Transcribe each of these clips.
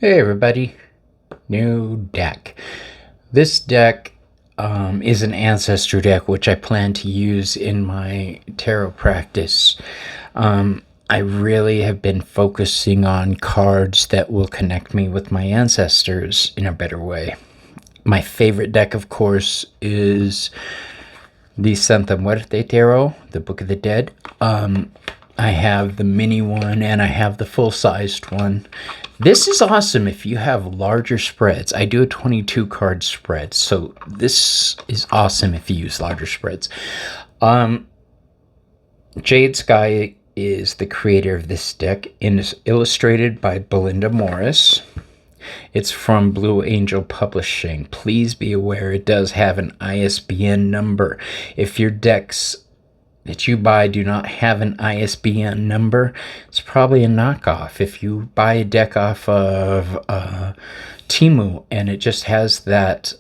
Hey everybody, new deck. This deck is an Ancestor deck which I plan to use in my tarot practice. I really have been focusing on cards that will connect me with my ancestors in a better way. My favorite deck, of course, is the Santa Muerte Tarot, the Book of the Dead. I have the mini one and I have the full-sized one. This is awesome if you have larger spreads. I do a 22 card spread, so this is awesome if you use larger spreads. Jade Sky is the creator of this deck and is illustrated by Belinda Morris. It's from Blue Angel Publishing. Please be aware it does have an ISBN number. If your decks that you buy do not have an ISBN number, it's probably a knockoff. If you buy a deck off of Temu and it just has that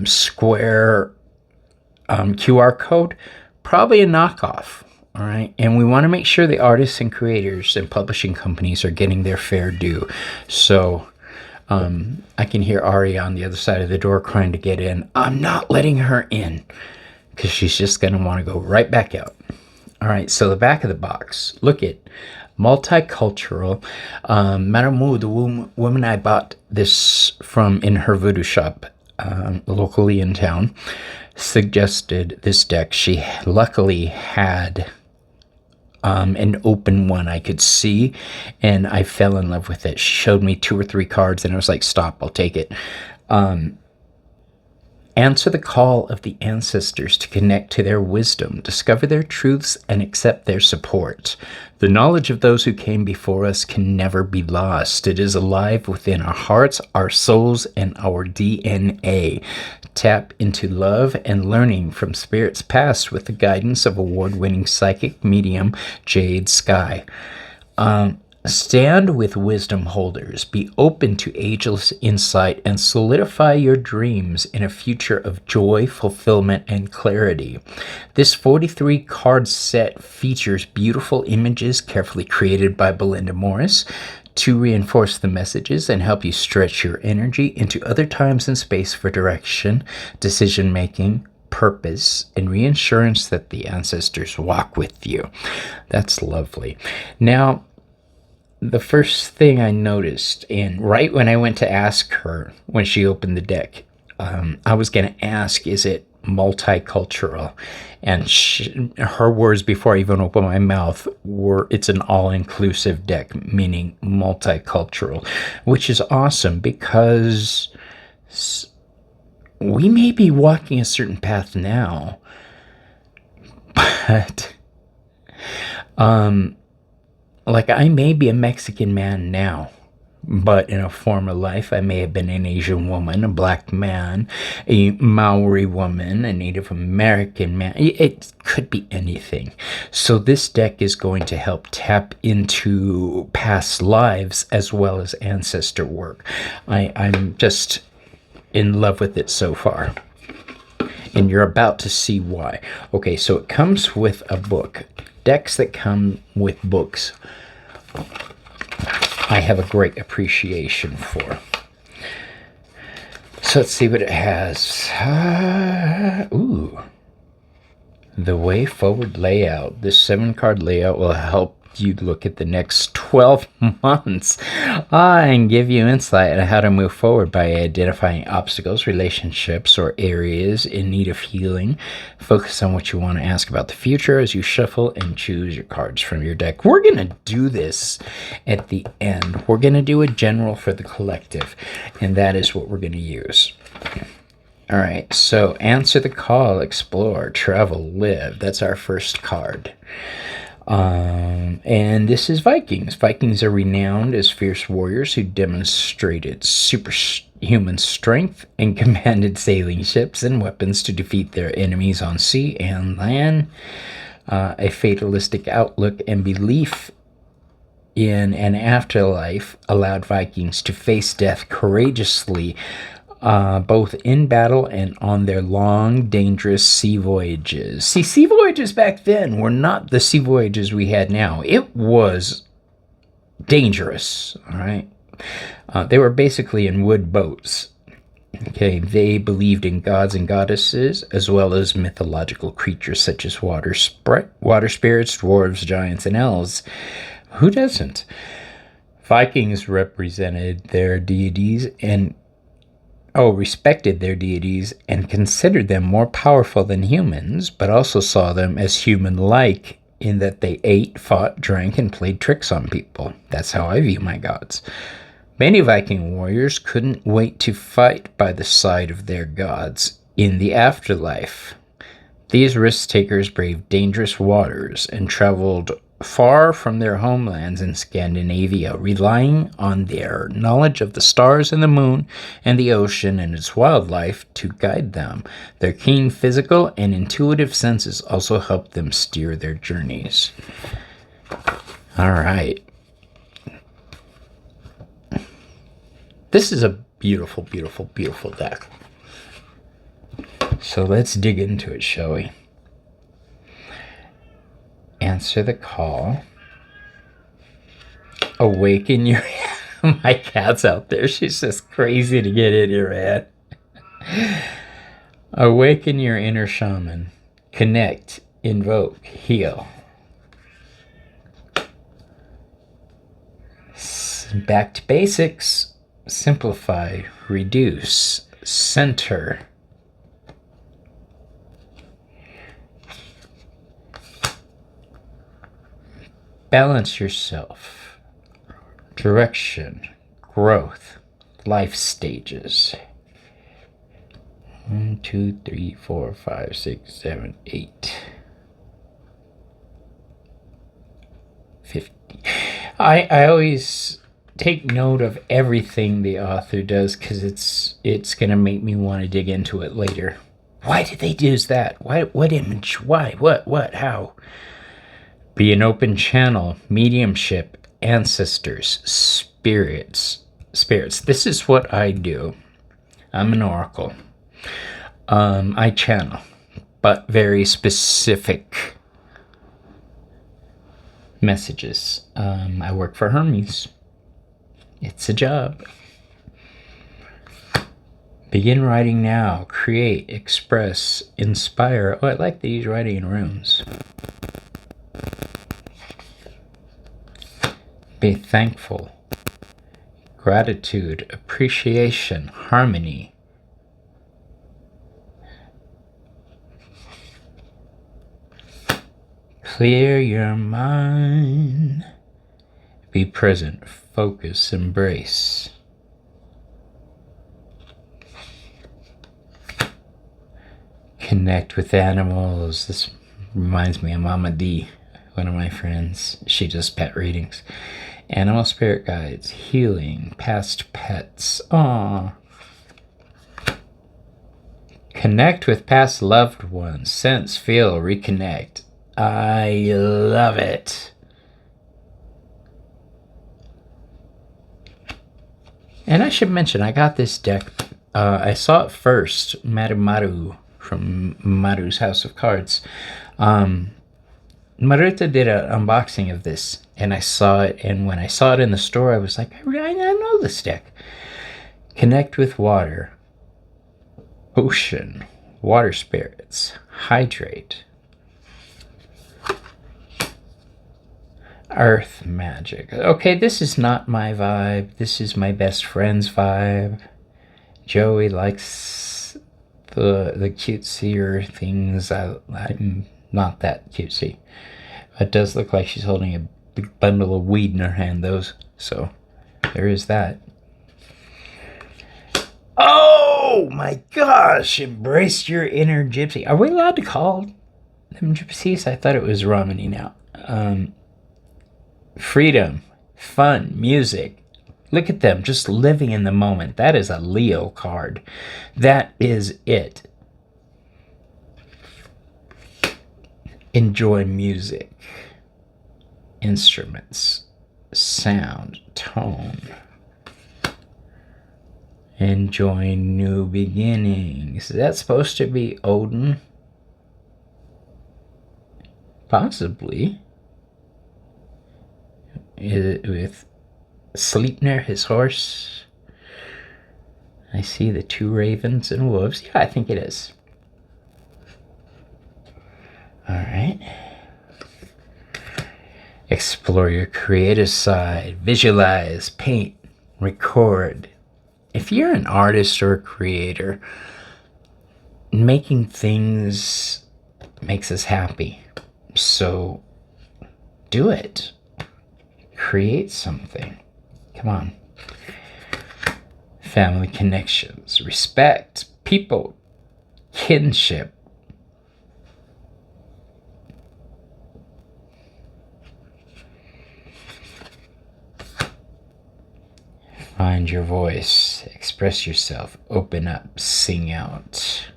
square QR code, probably a knockoff. All right, and we want to make sure the artists and creators and publishing companies are getting their fair due. So I can hear Ari on the other side of the door crying to get in. I'm not letting her in, because she's just going to want to go right back out. All right, so the back of the box. Look at multicultural. Madame Wu, the woman I bought this from in her voodoo shop locally in town, suggested this deck. She luckily had an open one I could see, and I fell in love with it. She showed me 2 or 3 cards, and I was like, stop, I'll take it. Answer the call of the ancestors to connect to their wisdom, discover their truths, and accept their support. The knowledge of those who came before us can never be lost. It is alive within our hearts, our souls, and our DNA. Tap into love and learning from spirits past with the guidance of award-winning psychic medium Jade Sky. Stand with wisdom holders, be open to ageless insight, and solidify your dreams in a future of joy, fulfillment, and clarity. This 43 card set features beautiful images carefully created by Belinda Morris to reinforce the messages and help you stretch your energy into other times and space for direction, decision-making, purpose, and reassurance that the ancestors walk with you. That's lovely. Now, the first thing I noticed, and right when I went to ask her when she opened the deck, I was going to ask, is it multicultural? And her words before I even opened my mouth were, it's an all-inclusive deck, meaning multicultural, which is awesome because we may be walking a certain path now, but like, I may be a Mexican man now, but in a former life, I may have been an Asian woman, a black man, a Maori woman, a Native American man. It could be anything. So this deck is going to help tap into past lives as well as ancestor work. I'm just in love with it so far, and you're about to see why. Okay, so it comes with a book. Decks that come with books, I have a great appreciation for. So let's see what it has. The Way Forward layout. This 7-card layout will help you look at the next 12 months and give you insight on how to move forward by identifying obstacles, relationships, or areas in need of healing. Focus on what you want to ask about the future as you shuffle and choose your cards from your deck. We're going to do this at the end. We're going to do a general for the collective, and that is what we're going to use. All right, so answer the call, explore, travel, live. That's our first card. And this is Vikings. Vikings are renowned as fierce warriors who demonstrated superhuman strength and commanded sailing ships and weapons to defeat their enemies on sea and land. A fatalistic outlook and belief in an afterlife allowed Vikings to face death courageously, both in battle and on their long, dangerous sea voyages. See, sea voyages back then were not the sea voyages we had now. It was dangerous, all right? They were basically in wood boats. Okay, they believed in gods and goddesses, as well as mythological creatures such as water spirits, dwarves, giants, and elves. Who doesn't? Vikings represented their deities and respected their deities and considered them more powerful than humans, but also saw them as human-like in that they ate, fought, drank, and played tricks on people. That's how I view my gods. Many Viking warriors couldn't wait to fight by the side of their gods in the afterlife. These risk-takers braved dangerous waters and traveled far from their homelands in Scandinavia, relying on their knowledge of the stars and the moon and the ocean and its wildlife to guide them. Their keen physical and intuitive senses also helped them steer their journeys. All right. This is a beautiful, beautiful, beautiful deck. So let's dig into it, shall we? Answer the call. Awaken your... My cat's out there. She's just crazy to get in here, man. Awaken your inner shaman. Connect, invoke, heal. Back to basics. Simplify, reduce, center. Balance yourself. Direction, growth, life stages. 1, 2, 3, 4, 5, 6, 7, 8. 50. I always take note of everything the author does because it's going to make me want to dig into it later. Why did they use that? What image? Why? What? How? Be an open channel, mediumship, ancestors, spirits. This is what I do. I'm an oracle. I channel, but very specific messages. I work for Hermes. It's a job. Begin writing now. Create, express, inspire. Oh, I like these writing in runes. Be thankful. Gratitude, appreciation, harmony. Clear your mind. Be present. Focus, embrace. Connect with animals. This reminds me of Mama D, one of my friends. She does pet readings. Animal spirit guides, healing, past pets. Aww. Connect with past loved ones. Sense, feel, reconnect. I love it. And I should mention, I got this deck. I saw it first, Maru from Maru's House of Cards. Maruta did an unboxing of this, and I saw it. And when I saw it in the store, I was like, I know this deck. Connect with water, ocean, water spirits, hydrate, earth magic. Okay, this is not my vibe. This is my best friend's vibe. Joey likes the cutesier things. I'm not that cutesy. It does look like she's holding a big bundle of weed in her hand, though. So there is that. Oh my gosh! Embrace your inner gypsy. Are we allowed to call them gypsies? I thought it was Romany now. Freedom, fun, music. Look at them just living in the moment. That is a Leo card. That is it. Enjoy music, instruments, sound, tone. Enjoy new beginnings. Is that supposed to be Odin? Possibly. With Sleipnir, his horse. I see the 2 ravens and wolves. Yeah, I think it is. All right. Explore your creative side. Visualize, paint, record. If you're an artist or a creator, making things makes us happy. So do it. Create something. Come on. Family connections, respect, people, kinship. Find your voice, express yourself, open up, sing out.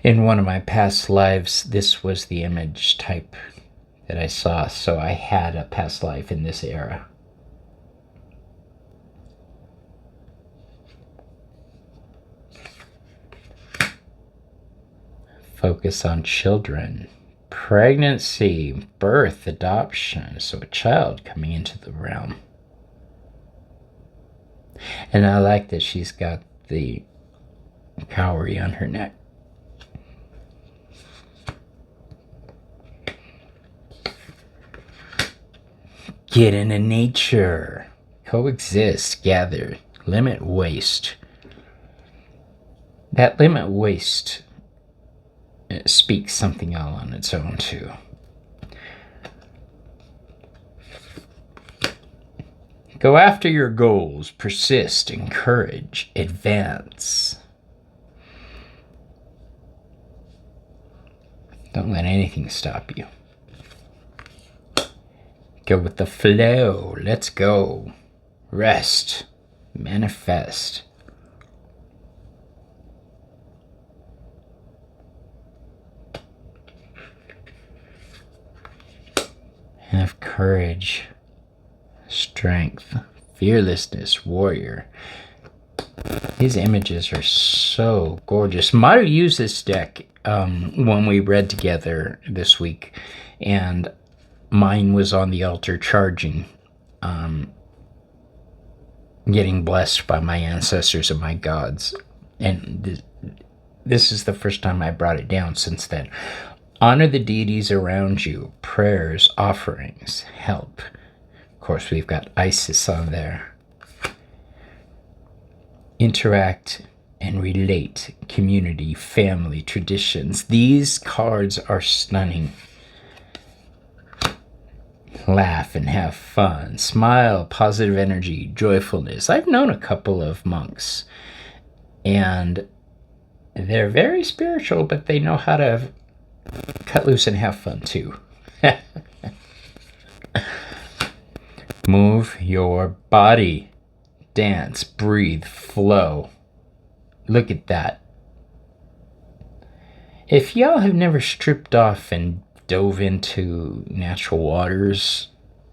In one of my past lives, this was the image type that I saw, so I had a past life in this era. Focus on children, pregnancy, birth, adoption, so a child coming into the realm. And I like that she's got the cowrie on her neck. Get into nature. Coexist, gather, limit waste. That limit waste speaks something all on its own too. Go after your goals, persist, encourage, advance. Don't let anything stop you. Go with the flow, let's go. Rest, manifest. Have courage, strength, fearlessness, warrior. These images are so gorgeous. Maru used this deck when we read together this week, and mine was on the altar charging, getting blessed by my ancestors and my gods. And this is the first time I brought it down since then. Honor the deities around you, prayers, offerings, help. Of course, we've got Isis on there. Interact and relate, community, family, traditions. These cards are stunning. Laugh and have fun. Smile, positive energy, joyfulness. I've known a couple of monks, and they're very spiritual, but they know how to cut loose and have fun too. Move your body. Dance, breathe, flow. Look at that. If y'all have never stripped off and dove into natural waters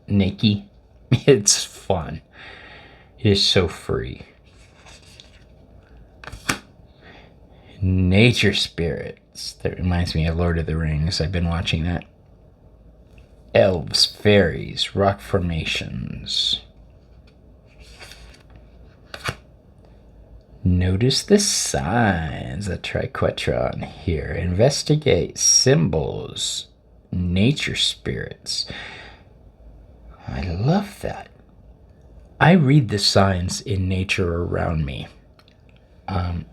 naked, it's fun. It is so free. Nature spirits. That reminds me of Lord of the Rings. I've been watching that. Elves, fairies, rock formations. Notice the signs, a triquetron here. Investigate symbols, nature spirits. I love that. I read the signs in nature around me.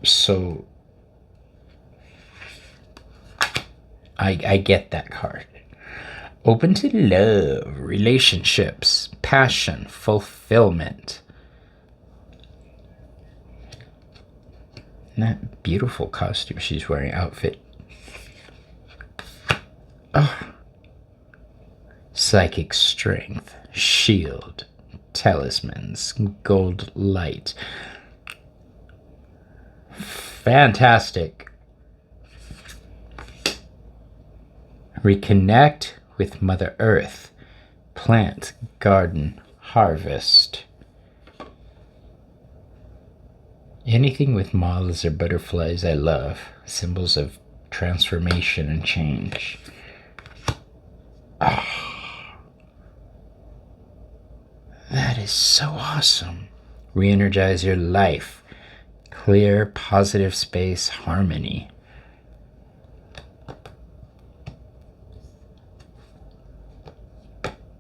So I get that card. Open to love, relationships, passion, fulfillment. And that beautiful costume she's wearing, outfit. Oh. Psychic strength, shield, talismans, gold light. Fantastic. Reconnect with Mother Earth. Plant, garden, harvest. Anything with moths or butterflies I love. Symbols of transformation and change. is so awesome. Re-energize your life. Clear, positive space, harmony.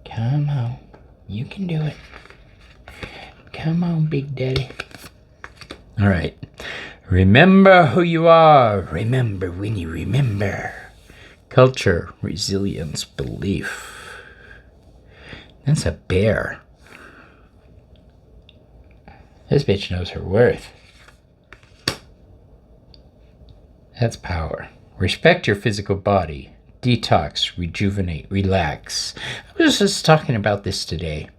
Come on. You can do it. Come on, Big Daddy. All right. Remember who you are. Remember when you remember. Culture, resilience, belief. That's a bear. This bitch knows her worth. That's power. Respect your physical body. Detox, rejuvenate, relax. I was just talking about this today.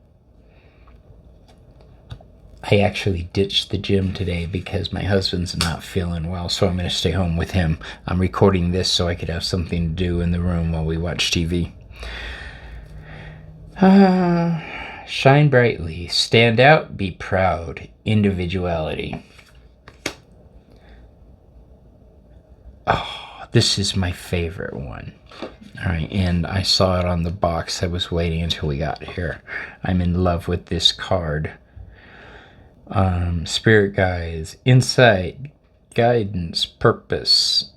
I actually ditched the gym today because my husband's not feeling well, so I'm going to stay home with him. I'm recording this so I could have something to do in the room while we watch TV. Shine brightly, stand out, be proud, individuality. Oh, this is my favorite one. All right, and I saw it on the box. I was waiting until we got here. I'm in love with this card. Spirit guides, insight, guidance, purpose.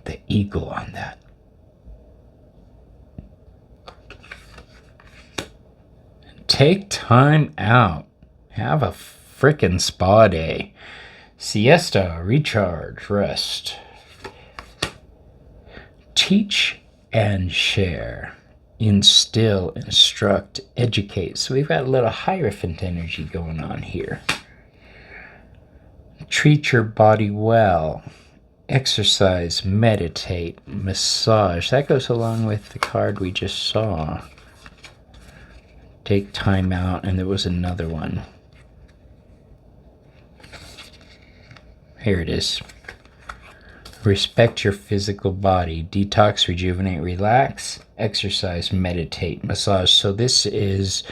The eagle on that. Take time out. Have a frickin' spa day. Siesta, recharge, rest. Teach and share. Instill, instruct, educate. So we've got a little Hierophant energy going on here. Treat your body well. Exercise, meditate, massage. That goes along with the card we just saw. Take time out, and there was another one. Here it is. Respect your physical body. Detox, rejuvenate, relax. Exercise, meditate, massage. So this is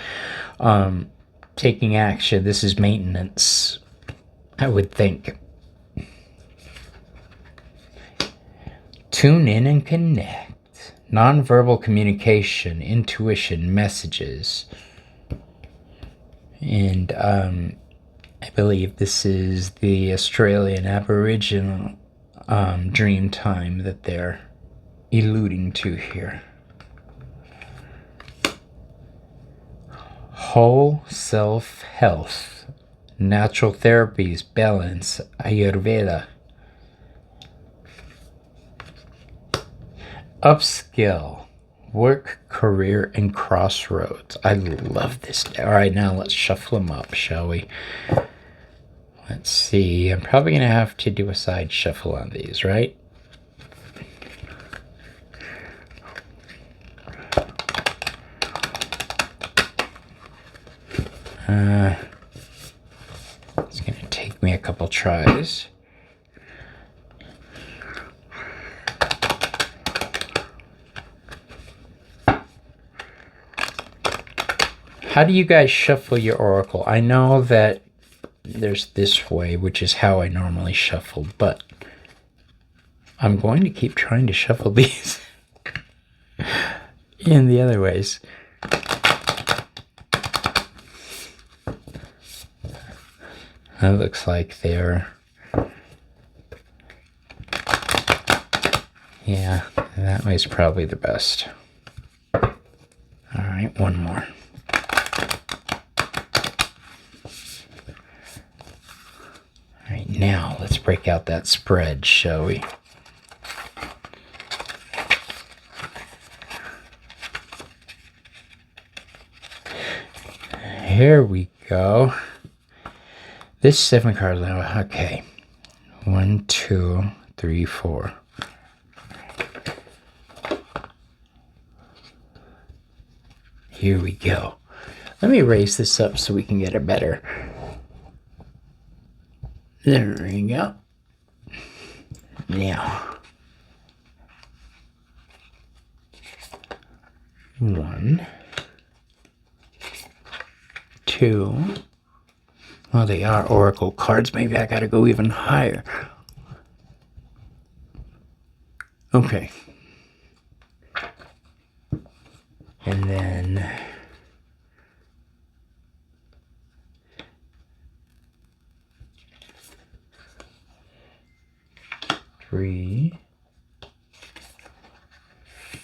taking action. This is maintenance, I would think. Tune in and connect. Nonverbal communication, intuition, messages. And I believe this is the Australian Aboriginal dream time that they're alluding to here. Whole self health, natural therapies, balance, Ayurveda. Upskill, work, career, and crossroads. I love this. All right, now let's shuffle them up, shall we? Let's see. I'm probably going to have to do a side shuffle on these, right? It's going to take me a couple tries. How do you guys shuffle your oracle? I know that there's this way, which is how I normally shuffle, but I'm going to keep trying to shuffle these in the other ways. That looks like they're... Yeah, that way's probably the best. All right, one more. All right, now let's break out that spread, shall we? Here we go. This 7 card level, okay. 1, 2, 3, 4. Here we go. Let me raise this up so we can get it better. There we go. Now. 1, 2. Well, they are oracle cards. Maybe I gotta go even higher. Okay. And then 3,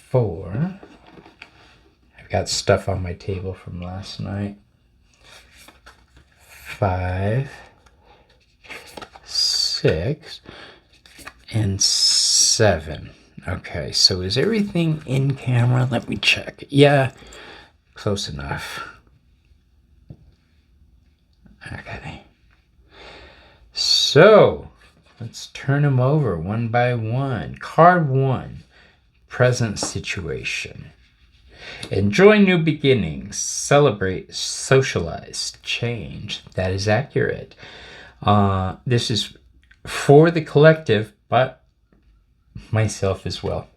4. I've got stuff on my table from last night. 5, 6, and 7. Okay, so is everything in camera? Let me check. Yeah, close enough. Okay. So, let's turn them over one by one. Card 1, present situation. Enjoy new beginnings. Celebrate, socialize, change. That is accurate. This is for the collective, but myself as well.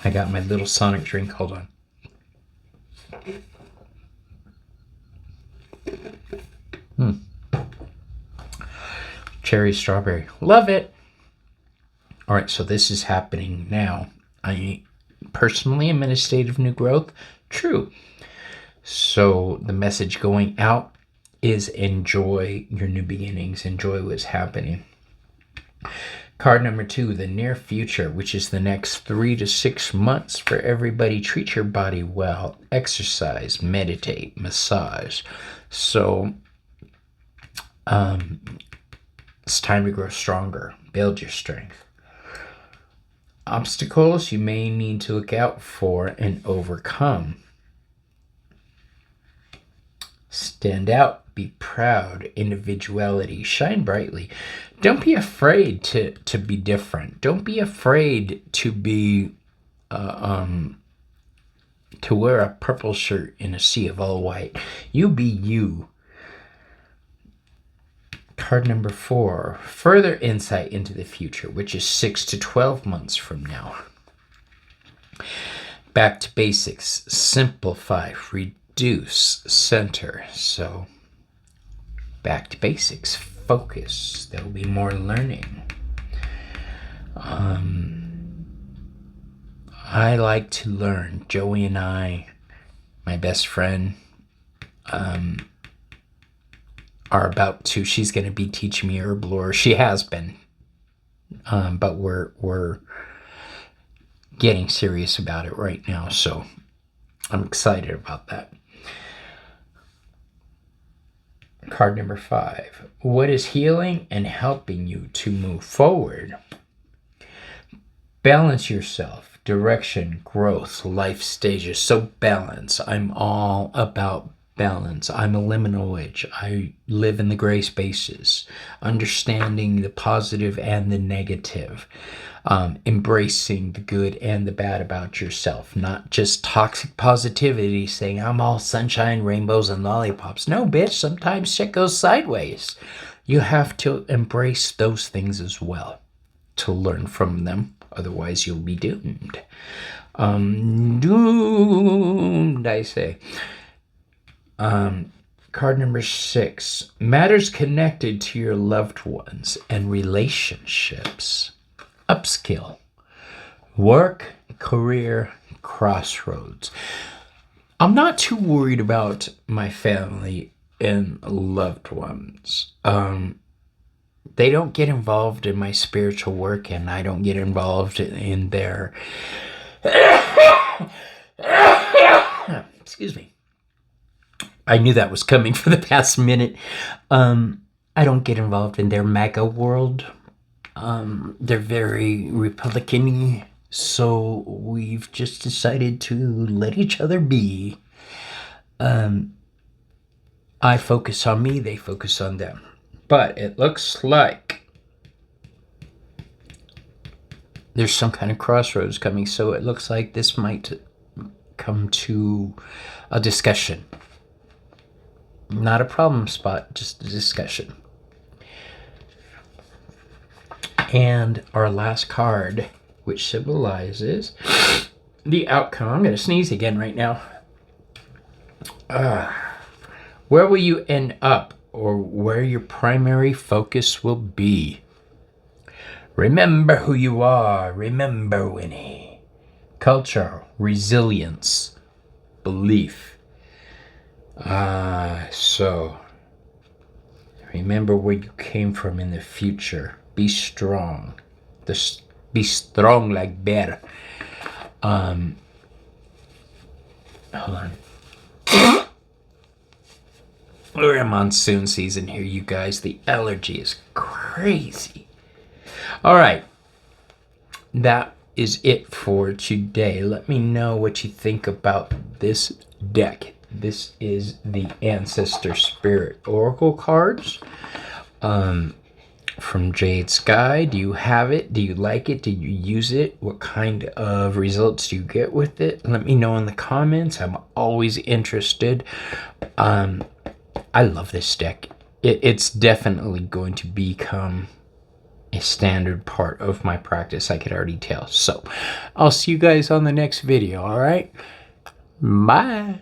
I got my little Sonic drink. Hold on. Cherry strawberry. Love it. All right, so this is happening now. I personally am in a state of new growth. True. So the message going out is enjoy your new beginnings. Enjoy what's happening. Card number 2, the near future, which is the next 3 to 6 months for everybody. Treat your body well. Exercise, meditate, massage. So it's time to grow stronger. Build your strength. Obstacles you may need to look out for and overcome. Stand out, be proud, individuality, shine brightly. Don't be afraid to be different. Don't be afraid to be to wear a purple shirt in a sea of all white. You be you. Card number 4, further insight into the future, which is 6 to 12 months from now. Back to basics, simplify, reduce, center. So back to basics, focus. There will be more learning. I like to learn. Joey and I, my best friend, are about to, she's going to be teaching me herb lore. She has been, but we're getting serious about it right now, so I'm excited about that. Card number 5, what is healing and helping you to move forward? Balance yourself, direction, growth, life stages. So balance. I'm all about balance. I'm a liminal witch. I live in the gray spaces, understanding the positive and the negative, embracing the good and the bad about yourself, not just toxic positivity saying I'm all sunshine, rainbows, and lollipops. No, bitch, sometimes shit goes sideways. You have to embrace those things as well to learn from them. Otherwise, you'll be doomed. Doomed, I say. Card number 6, matters connected to your loved ones and relationships. Upskill, work, career, crossroads. I'm not too worried about my family and loved ones. They don't get involved in my spiritual work, and I don't get involved in their excuse me. I knew that was coming for the past minute. I don't get involved in their MAGA world. They're very Republican-y, so we've just decided to let each other be. I focus on me, they focus on them. But it looks like there's some kind of crossroads coming, so it looks like this might come to a discussion. Not a problem spot, just a discussion. And our last card, which symbolizes the outcome. I'm going to sneeze again right now. Where will you end up, or where your primary focus will be? Remember who you are. Remember, Winnie. Culture, resilience, belief. So remember where you came from in the future. Be strong. Be strong like bear. Hold on. We're in monsoon season here, you guys. The allergy is crazy. All right. That is it for today. Let me know what you think about this deck. This is the Ancestor Spirit Oracle cards from Jade Sky. Do you have it? Do you like it? Do you use it? What kind of results do you get with it? Let me know in the comments. I'm always interested. I love this deck. It's definitely going to become a standard part of my practice, I could already tell. So I'll see you guys on the next video. All right, bye.